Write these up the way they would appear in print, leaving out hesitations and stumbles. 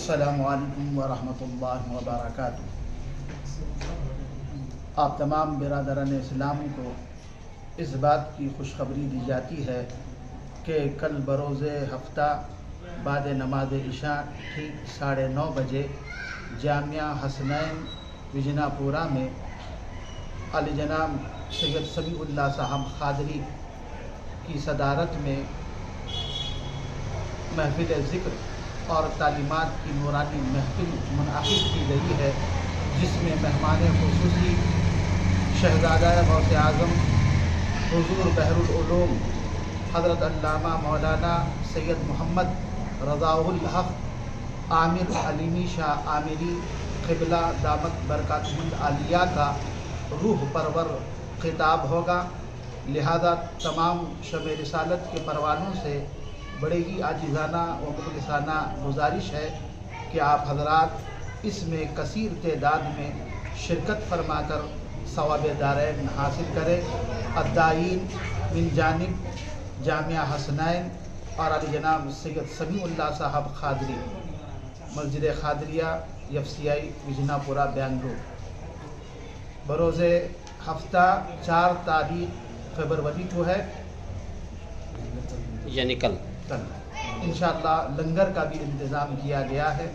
السلام علیکم ورحمۃ اللہ وبرکاتہ۔ آپ تمام برادران اسلام کو اس بات کی خوشخبری دی جاتی ہے کہ کل بروز ہفتہ بعد نماز عشاء ٹھیک 9:30 بجے جامعہ حسنین وجنا پورہ میں علی جناب سید سمیع اللہ صاحب قادری کی صدارت میں محفل ذکر اور تعلیمات کی نورانی محفل منعقد کی گئی ہے، جس میں مہمان خصوصی شہزادہ غوث اعظم حضور بحر العلوم حضرت علامہ مولانا سید محمد رضا الحق عامر علیمی شاہ عامری قبلہ دامت برکاتہ العالیہ کا روح پرور خطاب ہوگا، لہذا تمام شب رسالت کے پروانوں سے بڑے ہی عاجزانہ و مخلصانہ گزارش ہے کہ آپ حضرات اس میں کثیر تعداد میں شرکت فرما کر ثواب دارین حاصل کریں۔ الداعین من جانب جامعہ حسنین اور علی جناب سید سمیع اللہ صاحب قادری، مسجد قادریہ FCI وجنا پورہ بینگلور، بروز ہفتہ 4 تاریخ فروری کو ہے، یعنی کل انشاءاللہ لنگر کا بھی انتظام کیا گیا ہے۔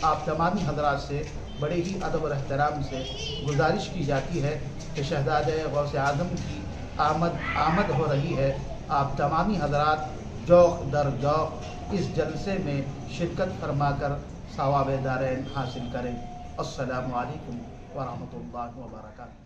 آپ تمامی حضرات سے بڑے ہی ادب اور احترام سے گزارش کی جاتی ہے کہ شہزادہ غوث اعظم کی آمد ہو رہی ہے، آپ تمامی حضرات ذوق در ذوق اس جلسے میں شرکت فرما کر ثواب دارین حاصل کریں۔ السلام علیکم ورحمۃ اللہ وبرکاتہ۔